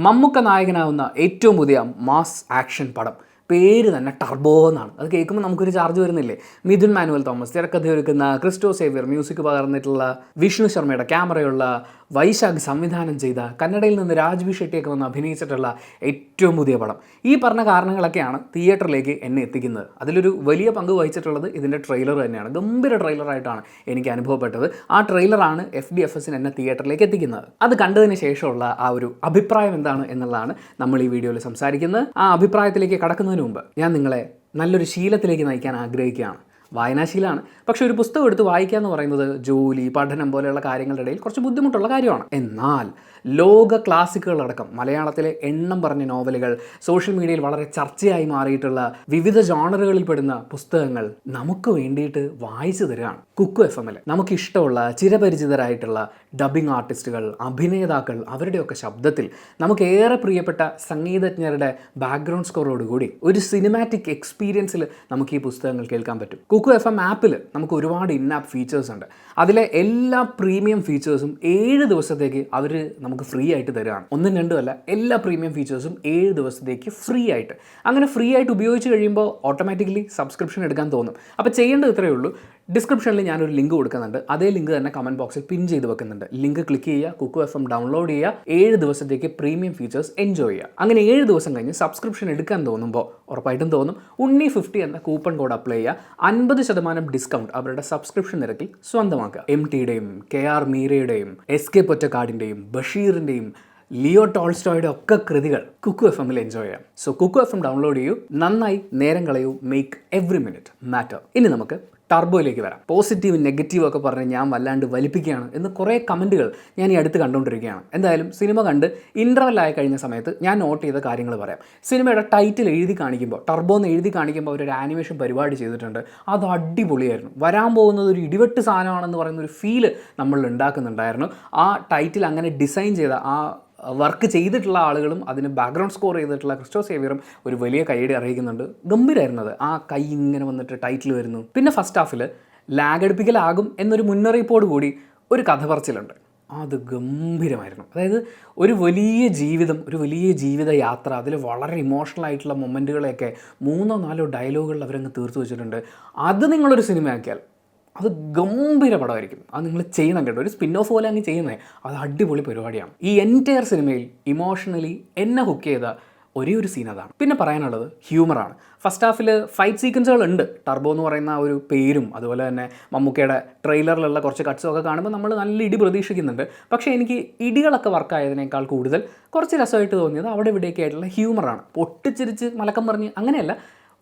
മമ്മൂക്ക നായകനാവുന്ന ഏറ്റവും പുതിയ mass action പടം പേര് തന്നെ ടർബോ എന്നാണ്. അത് കേൾക്കുമ്പോൾ നമുക്കൊരു ചാർജ് വരുന്നില്ലേ? മിഥുൻ മാനുവൽ തോമസ് തിരക്കഥ ഒരുക്കുന്ന ക്രിസ്റ്റോ സേവ്യർ മ്യൂസിക് പകർന്നിട്ടുള്ള വിഷ്ണു ശർമ്മയുടെ ക്യാമറയുള്ള വൈശാഖ് സംവിധാനം ചെയ്ത കന്നഡയിൽ നിന്ന് രാജ്ബി ഷെട്ടിയൊക്കെ വന്ന് അഭിനയിച്ചിട്ടുള്ള ഏറ്റവും പുതിയ പടം. ഈ പറഞ്ഞ കാരണങ്ങളൊക്കെയാണ് തിയേറ്ററിലേക്ക് എന്നെ എത്തിക്കുന്നത്. അതിലൊരു വലിയ പങ്ക് വഹിച്ചിട്ടുള്ളത് ഇതിൻ്റെ ട്രെയിലർ തന്നെയാണ്. ഗംഭീര ട്രെയിലറായിട്ടാണ് എനിക്ക് അനുഭവപ്പെട്ടത്. ആ ട്രെയിലറാണ് FDFS എന്നെ തിയേറ്ററിലേക്ക് എത്തിക്കുന്നത്. അത് കണ്ടതിന് ശേഷമുള്ള ആ ഒരു അഭിപ്രായം എന്താണ് എന്നുള്ളതാണ് നമ്മൾ ഈ വീഡിയോയിൽ സംസാരിക്കുന്നത്. ആ അഭിപ്രായത്തിലേക്ക് കടക്കുന്നതിന് മുമ്പ് ഞാൻ നിങ്ങളെ നല്ലൊരു ശീലത്തിലേക്ക് നയിക്കാൻ ആഗ്രഹിക്കുകയാണ്. വായനാശീലമാണ്. പക്ഷേ ഒരു പുസ്തകം എടുത്ത് വായിക്കുക എന്ന് പറയുന്നത് ജോലി, പഠനം പോലെയുള്ള കാര്യങ്ങളുടെ ഇടയിൽ കുറച്ച് ബുദ്ധിമുട്ടുള്ള കാര്യമാണ്. എന്നാൽ ലോക ക്ലാസിക്കുകളടക്കം മലയാളത്തിലെ എണ്ണം പറഞ്ഞ നോവലുകൾ, സോഷ്യൽ മീഡിയയിൽ വളരെ ചർച്ചയായി മാറിയിട്ടുള്ള വിവിധ ജോണറുകളിൽ പെടുന്ന പുസ്തകങ്ങൾ നമുക്ക് വേണ്ടിയിട്ട് വായിച്ചു തരികയാണ് കുക്കു FM-ൽ. നമുക്കിഷ്ടമുള്ള ചിരപരിചിതരായിട്ടുള്ള ഡബ്ബിംഗ് ആർട്ടിസ്റ്റുകൾ, അഭിനേതാക്കൾ, അവരുടെയൊക്കെ ശബ്ദത്തിൽ നമുക്കേറെ പ്രിയപ്പെട്ട സംഗീതജ്ഞരുടെ ബാക്ക്ഗ്രൗണ്ട് സ്കോറോടുകൂടി ഒരു സിനിമാറ്റിക് എക്സ്പീരിയൻസിൽ നമുക്ക് ഈ പുസ്തകങ്ങൾ കേൾക്കാൻ പറ്റും. കുക്കു FM ആപ്പിൽ നമുക്ക് ഒരുപാട് ഇൻ-ആപ്പ് ഫീച്ചേഴ്സ് ഉണ്ട്. അതിലെ എല്ലാ പ്രീമിയം ഫീച്ചേഴ്സും 7 ദിവസത്തേക്ക് അവർ നമുക്ക് ഫ്രീ ആയിട്ട് തരികയാണ്. ഒന്നും രണ്ടും അല്ല, എല്ലാ പ്രീമിയം ഫീച്ചേഴ്സും 7 ദിവസത്തേക്ക് ഫ്രീ ആയിട്ട്. അങ്ങനെ ഫ്രീ ആയിട്ട് ഉപയോഗിച്ച് കഴിയുമ്പോൾ ഓട്ടോമാറ്റിക്കലി സബ്സ്ക്രിപ്ഷൻ എടുക്കാൻ തോന്നും. അപ്പോൾ ചെയ്യേണ്ടത് ഇത്രയേ ഉള്ളൂ. ഡിസ്ക്രിപ്ഷനിൽ ഞാനൊരു ലിങ്ക് കൊടുക്കുന്നുണ്ട്. അതേ ലിങ്ക് തന്നെ കമൻറ്റ് ബോക്സിൽ പിൻ ചെയ്ത് വെക്കുന്നുണ്ട്. ലിങ്ക് ക്ലിക്ക് ചെയ്യുക, കുക്കു FM ഡൗൺലോഡ് ചെയ്യുക, 7 ദിവസത്തേക്ക് പ്രീമിയം ഫീച്ചേഴ്സ് എൻജോയ് ചെയ്യുക. അങ്ങനെ 7 ദിവസം കഴിഞ്ഞ് സബ്സ്ക്രിപ്ഷൻ എടുക്കാൻ തോന്നുമ്പോൾ ഉറപ്പായിട്ടും തോന്നും ഉണ്ണി50 എന്ന കൂപ്പൺ കോഡ് അപ്ലൈ ചെയ്യുക. 50% ഡിസ്കൗണ്ട് അവരുടെ സബ്സ്ക്രിപ്ഷൻ നിരക്കിൽ സ്വന്തമാക്കുക. MTയുടെയും KR മീരയുടെയും SK പൊറ്റക്കാടിൻ്റെയും ബഷീറിൻ്റെയും ലിയോ ടോൾസ്റ്റോയുടെ ഒക്കെ കൃതികൾ കുക്കു FM-ൽ എൻജോയ് ചെയ്യാം. സോ കുക്കു FM ഡൗൺലോഡ് ചെയ്യൂ, നന്നായി നേരം കളയൂ, മേക്ക് എവറി മിനിറ്റ് മാറ്റർ. ഇനി നമുക്ക് ടർബോയിലേക്ക് വരാം. പോസിറ്റീവ് നെഗറ്റീവ് ഒക്കെ പറഞ്ഞ് ഞാൻ വല്ലാണ്ട് വലിപ്പിക്കുകയാണ് എന്ന് കുറേ കമൻറ്റുകൾ ഞാൻ ഈ അടുത്ത് കണ്ടുകൊണ്ടിരിക്കുകയാണ്. എന്തായാലും സിനിമ കണ്ട് ഇൻ്റർവെല്ലായി കഴിഞ്ഞ സമയത്ത് ഞാൻ നോട്ട് ചെയ്ത കാര്യങ്ങൾ പറയാം. സിനിമയുടെ ടൈറ്റിൽ എഴുതി കാണിക്കുമ്പോൾ, ടർബോ എന്ന് എഴുതി കാണിക്കുമ്പോൾ അവരൊരു ആനിമേഷൻ പരിപാടി ചെയ്തിട്ടുണ്ട്. അത് അടിപൊളിയായിരുന്നു. വരാൻ പോകുന്നത് ഒരു ഇടിവെട്ട് സാധനമാണെന്ന് പറയുന്നൊരു ഫീല് നമ്മൾ ഉണ്ടാക്കുന്നുണ്ടായിരുന്നു. ആ ടൈറ്റിൽ അങ്ങനെ ഡിസൈൻ ചെയ്ത ആ വർക്ക് ചെയ്തിട്ടുള്ള ആളുകളും അതിന് ബാക്ക്ഗ്രൗണ്ട് സ്കോർ ചെയ്തിട്ടുള്ള ക്രിസ്റ്റോ സേവ്യറും ഒരു വലിയ കൈയടി അറിയിക്കുന്നുണ്ട്. ഗംഭീരമായിരുന്നത്. ആ കൈ ഇങ്ങനെ വന്നിട്ട് ടൈറ്റിൽ വരുന്നു. പിന്നെ ഫസ്റ്റ് ഹാഫിൽ ലാഗ് അടുപ്പിക്കലാകും എന്നൊരു മുന്നറിയിപ്പോട് കൂടി ഒരു കഥ പറച്ചിലുണ്ട്. അത് ഗംഭീരമായിരുന്നു. അതായത് ഒരു വലിയ ജീവിതം, ഒരു വലിയ ജീവിത യാത്ര, അതിൽ വളരെ ഇമോഷണൽ ആയിട്ടുള്ള മൊമെൻറ്റുകളെയൊക്കെ 3-4 ഡയലോഗുകളിൽ അവരങ്ങ് തീർത്തു വെച്ചിട്ടുണ്ട്. അത് നിങ്ങളൊരു സിനിമയാക്കിയാൽ അത് ഗംഭീര പടമായിരിക്കും. അത് നിങ്ങൾ ചെയ്യണം കേട്ടോ. ഒരു സ്പിൻ ഓഫ് പോലെ അങ്ങ് ചെയ്യുന്നത് അത് അടിപൊളി പരിപാടിയാണ്. ഈ എൻറ്റയർ സിനിമയിൽ ഇമോഷണലി എന്നെ ഹുക്ക് ചെയ്ത ഒരേ ഒരു സീൻ അതാണ്. പിന്നെ പറയാനുള്ളത് ഹ്യൂമറാണ്. ഫസ്റ്റ് ഹാഫിൽ ഫൈറ്റ് സീക്വൻസുകളുണ്ട്. ടർബോ എന്ന് പറയുന്ന ആ ഒരു പേരും അതുപോലെ തന്നെ മമ്മൂക്കയുടെ ട്രെയിലറിലുള്ള കുറച്ച് കട്ട്സും ഒക്കെ കാണുമ്പോൾ നമ്മൾ നല്ല ഇടി പ്രതീക്ഷിക്കുന്നുണ്ട്. പക്ഷേ എനിക്ക് ഇടികളൊക്കെ വർക്കായതിനേക്കാൾ കൂടുതൽ കുറച്ച് രസമായിട്ട് തോന്നിയത് അവിടെ ഇവിടെയൊക്കെ ആയിട്ടുള്ള ഹ്യൂമറാണ്. പൊട്ടിച്ചിരിച്ച് മലക്കം പറഞ്ഞ് അങ്ങനെയല്ല,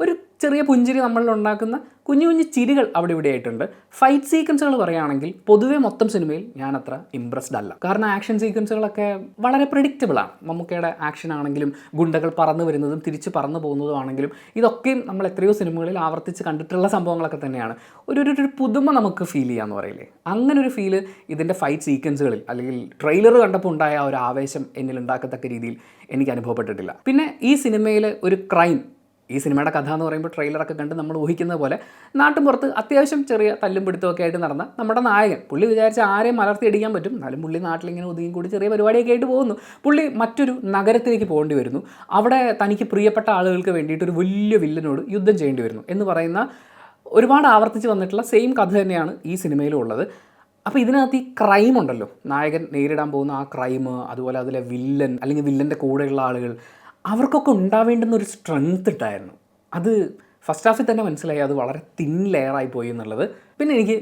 ഒരു ചെറിയ പുഞ്ചിരി നമ്മളിൽ ഉണ്ടാക്കുന്ന കുഞ്ഞു കുഞ്ഞു ചിരികൾ അവിടെ ഇവിടെ ആയിട്ടുണ്ട്. ഫൈറ്റ് സീക്വൻസുകൾ പറയുകയാണെങ്കിൽ പൊതുവേ മൊത്തം സിനിമയിൽ ഞാൻ അത്ര ഇംപ്രസ്ഡ് അല്ല. കാരണം ആക്ഷൻ സീക്വൻസുകളൊക്കെ വളരെ പ്രെഡിക്റ്റബിളാണ്. മമ്മൂക്കയുടെ ആക്ഷൻ ആണെങ്കിലും ഗുണ്ടകൾ പറന്നു വരുന്നതും തിരിച്ച് പറന്നു പോകുന്നതും ആണെങ്കിലും ഇതൊക്കെയും നമ്മൾ എത്രയോ സിനിമകളിൽ ആവർത്തിച്ച് കണ്ടിട്ടുള്ള സംഭവങ്ങളൊക്കെ തന്നെയാണ്. ഒരു പുതുമ നമുക്ക് ഫീൽ ചെയ്യാമെന്ന് പറയില്ലേ, അങ്ങനെ ഒരു ഫീല് ഇതിൻ്റെ ഫൈറ്റ് സീക്വൻസുകളിൽ അല്ലെങ്കിൽ ട്രെയിലർ കണ്ടപ്പോൾ ഉണ്ടായ ഒരു ആവേശം എന്നിൽ ഉണ്ടാക്കത്തക്ക രീതിയിൽ എനിക്ക് അനുഭവപ്പെട്ടിട്ടില്ല. പിന്നെ ഈ സിനിമയിൽ ഒരു ക്രൈം, ഈ സിനിമയുടെ കഥ എന്ന് പറയുമ്പോൾ ട്രെയിലറൊക്കെ കണ്ട് നമ്മൾ ഊഹിക്കുന്ന പോലെ നാട്ടിൻപുറത്ത് അത്യാവശ്യം ചെറിയ തല്ലും പിടുത്തമൊക്കെ ആയിട്ട് നടന്ന നമ്മുടെ നായകൻ, പുള്ളി വിചാരിച്ച ആരെയും മലർത്തി അടിക്കാൻ പറ്റും, എന്നാലും പുള്ളി നാട്ടിലിങ്ങനെ ഒതുങ്ങി കൂടി ചെറിയ പരിപാടിയൊക്കെ ആയിട്ട് പോകുന്നു. പുള്ളി മറ്റൊരു നഗരത്തിലേക്ക് പോകേണ്ടി വരുന്നു. അവിടെ തനിക്ക് പ്രിയപ്പെട്ട ആളുകൾക്ക് വേണ്ടിയിട്ട് ഒരു വലിയ വില്ലനോട് യുദ്ധം ചെയ്യേണ്ടി വരുന്നു എന്ന് പറയുന്ന ഒരുപാട് ആവർത്തിച്ച് വന്നിട്ടുള്ള സെയിം കഥ തന്നെയാണ് ഈ സിനിമയിലും ഉള്ളത്. അപ്പോൾ ഇതിനകത്ത് ഈ ക്രൈം ഉണ്ടല്ലോ, നായകൻ നേരിടാൻ പോകുന്ന ആ ക്രൈം, അതുപോലെ അതിലെ വില്ലൻ അല്ലെങ്കിൽ വില്ലൻ്റെ കൂടെയുള്ള ആളുകൾ, അവർക്കൊക്കെ ഉണ്ടാവേണ്ടുന്ന ഒരു സ്ട്രെങ്ത് ഇട്ടായിരുന്നു. അത് ഫസ്റ്റ് ഹാഫിൽ തന്നെ മനസ്സിലായി അത് വളരെ തിൻ ലെയറായി പോയി എന്നുള്ളത്. പിന്നെ എനിക്ക്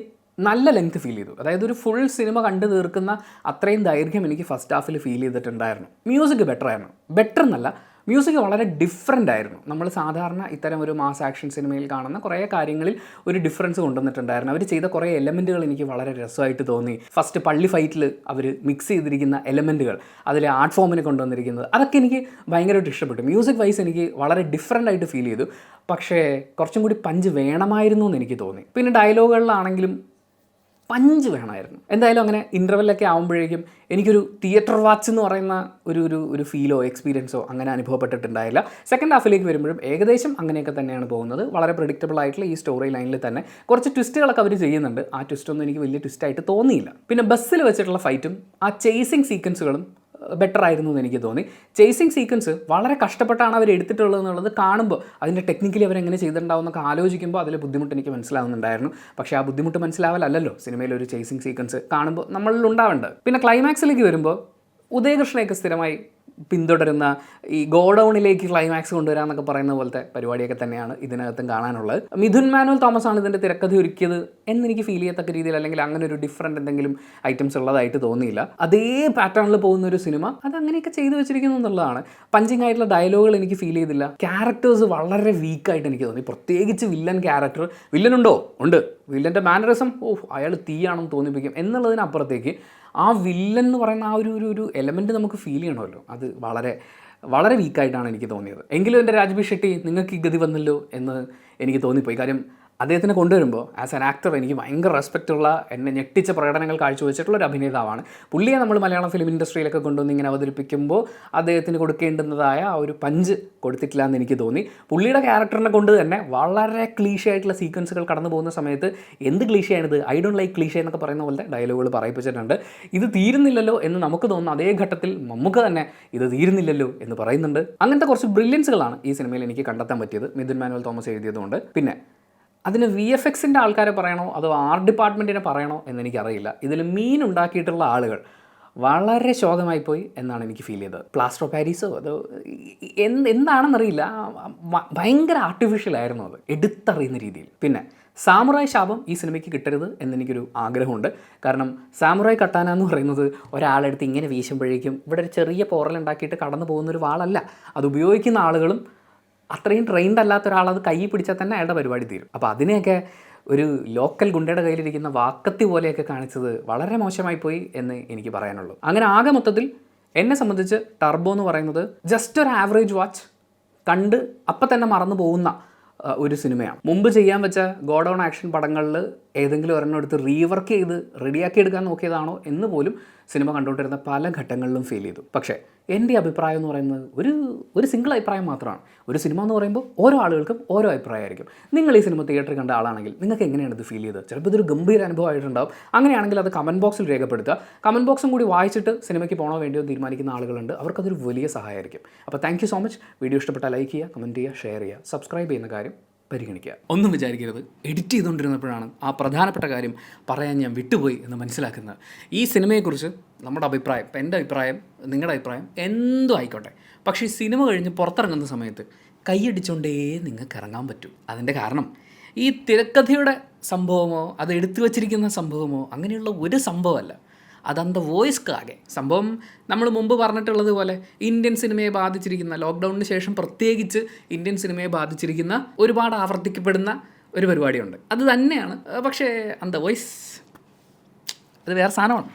നല്ല ലെങ്ത് ഫീൽ ചെയ്തു. അതായത് ഒരു ഫുൾ സിനിമ കണ്ടു തീർക്കുന്ന അത്രയും ദൈർഘ്യം എനിക്ക് ഫസ്റ്റ് ഹാഫിൽ ഫീൽ ചെയ്തിട്ടുണ്ടായിരുന്നു. മ്യൂസിക് ബെറ്റർ എന്നല്ല, മ്യൂസിക് വളരെ ഡിഫറെൻ്റ് ആയിരുന്നു. നമ്മൾ സാധാരണ ഇത്തരം ഒരു മാസ് ആക്ഷൻ സിനിമയിൽ കാണുന്ന കുറേ കാര്യങ്ങളിൽ ഒരു ഡിഫറൻസ് കൊണ്ടുവന്നിട്ടുണ്ടായിരുന്നു. അവർ ചെയ്ത കുറേ എലമെൻറ്റുകൾ എനിക്ക് വളരെ രസമായിട്ട് തോന്നി. ഫസ്റ്റ് പള്ളി ഫൈറ്റിൽ അവർ മിക്സ് ചെയ്തിരിക്കുന്ന എലമെൻറ്റുകൾ, അതിലെ ആർട്ട് ഫോമിനെ കൊണ്ടുവന്നിരിക്കുന്നത്, അതൊക്കെ എനിക്ക് ഭയങ്കരമായിട്ട് ഇഷ്ടപ്പെട്ടു. മ്യൂസിക് വൈസ് എനിക്ക് വളരെ ഡിഫറെൻ്റ് ആയിട്ട് ഫീൽ ചെയ്തു. പക്ഷേ കുറച്ചും കൂടി പഞ്ച് വേണമായിരുന്നു എന്ന് എനിക്ക് തോന്നി. പിന്നെ ഡയലോഗുകളിലാണെങ്കിലും പഞ്ച് വേണമായിരുന്നു. എന്തായാലും അങ്ങനെ ഇൻ്റർവെല്ലൊക്കെ ആകുമ്പോഴേക്കും എനിക്കൊരു തിയേറ്റർ വാച്ച് എന്ന് പറയുന്ന ഒരു ഫീലോ എക്സ്പീരിയൻസോ അങ്ങനെ അനുഭവപ്പെട്ടിട്ടുണ്ടായില്ല. സെക്കൻഡ് ഹാഫിലേക്ക് വരുമ്പോഴും ഏകദേശം അങ്ങനെയൊക്കെ തന്നെയാണ് പോകുന്നത്. വളരെ പ്രെഡിക്റ്റബിൾ ആയിട്ടുള്ള ഈ സ്റ്റോറി ലൈനിൽ തന്നെ കുറച്ച് ട്വിസ്റ്റുകളൊക്കെ അവർ ചെയ്യുന്നുണ്ട്. ആ ട്വിസ്റ്റൊന്നും എനിക്ക് വലിയ ട്വിസ്റ്റായിട്ട് തോന്നിയില്ല. പിന്നെ ബസ്സിൽ വെച്ചിട്ടുള്ള ഫൈറ്റും ആ ചേസിങ് സീക്വൻസുകളും ബെറ്റർ ആയിരുന്നു എന്ന് എനിക്ക് തോന്നി. ചേസിങ് സീക്വൻസ് വളരെ കഷ്ടപ്പെട്ടാണ് അവർ എടുത്തിട്ടുള്ളത് എന്നുള്ളത് കാണുമ്പോൾ അതിൻ്റെ ടെക്നിക്കലി അവരെങ്ങനെ ചെയ്തിട്ടുണ്ടാവും എന്നൊക്കെ ആലോചിക്കുമ്പോൾ അതിൽ ബുദ്ധിമുട്ട് എനിക്ക് മനസ്സിലാവുന്നുണ്ടായിരുന്നു. പക്ഷേ ആ ബുദ്ധിമുട്ട് മനസ്സിലാവലല്ലോ സിനിമയിൽ ഒരു ചേസിങ് സീക്വൻസ് കാണുമ്പോൾ നമ്മളിൽ ഉണ്ടാവേണ്ടത്. പിന്നെ ക്ലൈമാക്സിലേക്ക് വരുമ്പോൾ ഉദയകൃഷ്ണയൊക്കെ സ്ഥിരമായി പിന്തുടരുന്ന ഈ ഗോഡൗണിലേക്ക് ക്ലൈമാക്സ് കൊണ്ടുവരാമെന്നൊക്കെ പറയുന്ന പോലത്തെ പരിപാടിയൊക്കെ തന്നെയാണ് ഇതിനകത്തും കാണാനുള്ളത്. മിഥുൻ മാനുവൽ തോമസ് ആണ് ഇതിൻ്റെ തിരക്കഥ ഒരുക്കിയത് എന്നെനിക്ക് ഫീൽ ചെയ്യത്തക്ക രീതിയിൽ, അല്ലെങ്കിൽ അങ്ങനെ ഒരു ഡിഫറൻറ്റ് എന്തെങ്കിലും ഐറ്റംസ് ഉള്ളതായിട്ട് തോന്നിയില്ല. അതേ പാറ്റേണിൽ പോകുന്ന ഒരു സിനിമ അത് അങ്ങനെയൊക്കെ ചെയ്തു വെച്ചിരിക്കുന്നു എന്നുള്ളതാണ്. പഞ്ചിങ് ആയിട്ടുള്ള ഡയലോഗുകൾ എനിക്ക് ഫീൽ ചെയ്തില്ല. ക്യാരക്ടേഴ്സ് വളരെ വീക്കായിട്ട് എനിക്ക് തോന്നി, പ്രത്യേകിച്ച് വില്ലൻ ക്യാരക്ടർ. വില്ലനുണ്ടോ? ഉണ്ട്. വില്ലൻ്റെ മാനറിസം അയാൾ തീയാണെന്ന് തോന്നിപ്പിക്കും എന്നുള്ളതിനപ്പുറത്തേക്ക് ആ വില്ലൻ എന്ന് പറയുന്ന ആ ഒരു എലമെൻറ്റ് നമുക്ക് ഫീൽ ചെയ്യണമല്ലോ, അത് വളരെ വളരെ വീക്കായിട്ടാണ് എനിക്ക് തോന്നിയത്. എങ്കിലും എൻ്റെ രാജ്ബി ഷെട്ടി നിങ്ങൾക്ക് ഈ ഗതി വന്നല്ലോ എന്ന് എനിക്ക് തോന്നിപ്പോയി. കാര്യം അദ്ദേഹത്തിനെ കൊണ്ടുവരുമ്പോൾ ആസ് ആൻ ആക്ടർ എനിക്ക് ഭയങ്കര റെസ്പെക്റ്റുള്ള, എന്നെ ഞെട്ടിച്ച പ്രകടനങ്ങൾ കാഴ്ചവെച്ചിട്ടുള്ള ഒരു അഭിനേതാവാണ്. പുള്ളിയെ നമ്മൾ മലയാളം ഫിലിം ഇൻഡസ്ട്രിയിലൊക്കെ കൊണ്ടുവന്ന് ഇങ്ങനെ അവതരിപ്പിക്കുമ്പോൾ അദ്ദേഹത്തിന് കൊടുക്കേണ്ടുന്നതായ ആ ഒരു പഞ്ച് കൊടുത്തിട്ടില്ല എന്ന് എനിക്ക് തോന്നി. പുള്ളിയുടെ ക്യാരക്ടറിനെ കൊണ്ട് തന്നെ വളരെ ക്ലീഷേ ആയിട്ടുള്ള സീക്വൻസുകൾ കടന്നു പോകുന്ന സമയത്ത് എന്ത് ക്ലീഷയാണിത്, ഐ ഡോണ്ട് ലൈക്ക് ക്ലീഷേ എന്നൊക്കെ പറയുന്ന പോലത്തെ ഡയലോഗുകൾ പറയിപ്പിച്ചിട്ടുണ്ട്. ഇത് തീരുന്നില്ലല്ലോ എന്ന് നമുക്ക് തോന്നുന്നു, അതേ ഘട്ടത്തിൽ നമുക്ക് തന്നെ ഇത് തീരുന്നില്ലല്ലോ എന്ന് പറയുന്നുണ്ട്. അങ്ങനത്തെ കുറച്ച് ബ്രില്യൻസുകളാണ് ഈ സിനിമയിൽ എനിക്ക് കണ്ടെത്താൻ പറ്റിയത്, മിഥുൻ മാനുവൽ തോമസ് എഴുതിയതുകൊണ്ട്. പിന്നെ അതിന് VFXൻ്റെ ആൾക്കാരെ പറയണോ അതോ ആർട്ട് ഡിപ്പാർട്ട്മെൻറ്റിനെ പറയണോ എന്നെനിക്കറിയില്ല. ഇതിൽ മീൻ ഉണ്ടാക്കിയിട്ടുള്ള ആളുകൾ വളരെ ശോകമായിപ്പോയി എന്നാണ് എനിക്ക് ഫീൽ ചെയ്തത്. പ്ലാസ്റ്റർ ഓഫ് പാരീസോ അതോ എന്താണെന്നറിയില്ല, ഭയങ്കര ആർട്ടിഫിഷ്യലായിരുന്നു അത്, എടുത്തറിയുന്ന രീതിയിൽ. പിന്നെ സാമുറായ് ശാപം ഈ സിനിമയ്ക്ക് കിട്ടരുത് എന്നെനിക്കൊരു ആഗ്രഹമുണ്ട്. കാരണം സാമുറായ് കട്ടാന എന്ന് പറയുന്നത് ഒരാളെടുത്ത് ഇങ്ങനെ വീശുമ്പോഴേക്കും ഇവിടെ ഒരു ചെറിയ പോറലുണ്ടാക്കിയിട്ട് കടന്നു പോകുന്നൊരു വാളല്ല. അത് ഉപയോഗിക്കുന്ന ആളുകളും അത്രയും ട്രെയിൻഡ് അല്ലാത്ത ഒരാളത് കൈ പിടിച്ചാൽ തന്നെ അയാളുടെ പരിപാടി തീരും. അപ്പോൾ അതിനെയൊക്കെ ഒരു ലോക്കൽ ഗുണ്ടയുടെ കയ്യിലിരിക്കുന്ന വാക്കത്തി പോലെയൊക്കെ കാണിച്ചത് വളരെ മോശമായി പോയി എന്ന് എനിക്ക് പറയാനുള്ളൂ. അങ്ങനെ ആകെ മൊത്തത്തിൽ എന്നെ സംബന്ധിച്ച് ടർബോ എന്ന് പറയുന്നത് ജസ്റ്റ് ഒരു ആവറേജ് വാച്ച്, കണ്ട് അപ്പം തന്നെ മറന്നു പോകുന്ന ഒരു സിനിമയാണ്. മുമ്പ് ചെയ്യാൻ വെച്ച ഗോഡൗൺ ആക്ഷൻ പടങ്ങളിൽ ഏതെങ്കിലും ഒരെണ്ണം എടുത്ത് റീവർക്ക് ചെയ്ത് റെഡിയാക്കി എടുക്കാൻ നോക്കിയതാണോ എന്ന് പോലും സിനിമ കണ്ടുകൊണ്ടിരുന്ന പല ഘട്ടങ്ങളിലും ഫീൽ ചെയ്തു. പക്ഷേ എൻ്റെ അഭിപ്രായം എന്ന് പറയുന്നത് ഒരു സിംഗിൾ അഭിപ്രായം മാത്രമാണ്. ഒരു സിനിമ എന്ന് പറയുമ്പോൾ ഓരോ ആളുകൾക്കും ഓരോ അഭിപ്രായമായിരിക്കും. നിങ്ങൾ ഈ സിനിമ തിയേറ്ററിൽ കണ്ട ആളാണെങ്കിൽ നിങ്ങൾക്ക് എങ്ങനെയാണ് ഇത് ഫീൽ ചെയ്തത്? ചിലപ്പോൾ ഇതൊരു ഗംഭീര അനുഭവമായിട്ടുണ്ടാവും. അങ്ങനെയാണെങ്കിൽ അത് കമൻറ്റ് ബോക്സിൽ രേഖപ്പെടുത്തുക. കമൻറ്റ് ബോക്സും കൂടി വായിച്ചിട്ട് സിനിമയ്ക്ക് പോകണോ വേണ്ടിയോ തീരുമാനിക്കുന്ന ആളുകളുണ്ട്, അവർക്കതൊരു വലിയ സഹായമായിരിക്കും. അപ്പോൾ thank you so much. Video ഇഷ്ടപ്പെട്ടാൽ ലൈക്ക് ചെയ്യുക, കമൻറ്റ് ചെയ്യുക, ഷെയർ ചെയ്യുക, സബ്സ്ക്രൈബ് ചെയ്യുന്ന കാര്യം പരിഗണിക്കുക. ഒന്നും വിചാരിക്കരുത്, എഡിറ്റ് ചെയ്തുകൊണ്ടിരുന്നപ്പോഴാണ് ആ പ്രധാനപ്പെട്ട കാര്യം പറയാൻ ഞാൻ വിട്ടുപോയി എന്ന് മനസ്സിലാക്കുന്നത്. ഈ സിനിമയെക്കുറിച്ച് നമ്മുടെ അഭിപ്രായം, ഇപ്പം എൻ്റെ അഭിപ്രായം, നിങ്ങളുടെ അഭിപ്രായം എന്തും ആയിക്കോട്ടെ, പക്ഷേ ഈ സിനിമ കഴിഞ്ഞ് പുറത്തിറങ്ങുന്ന സമയത്ത് കൈയടിച്ചുകൊണ്ടേ നിങ്ങൾക്ക് ഇറങ്ങാൻ പറ്റും. അതിൻ്റെ കാരണം ഈ തിരക്കഥയുടെ സംഭവമോ അത് എടുത്തു വച്ചിരിക്കുന്ന സംഭവമോ അങ്ങനെയുള്ള ഒരു സംഭവമല്ല. അതന്ത വോയിസ്ക്കാകെ സംഭവം നമ്മൾ മുമ്പ് പറഞ്ഞിട്ടുള്ളത് പോലെ ഇന്ത്യൻ സിനിമയെ ബാധിച്ചിരിക്കുന്ന, ലോക്ക്ഡൗണിന് ശേഷം പ്രത്യേകിച്ച് ഇന്ത്യൻ സിനിമയെ ബാധിച്ചിരിക്കുന്ന ഒരുപാട് ആവർത്തിക്കപ്പെടുന്ന ഒരു പരിപാടിയുണ്ട്. അത് തന്നെയാണ്. പക്ഷേ അന്ത വോയിസ് അത് വേറെ സാധനമാണ്.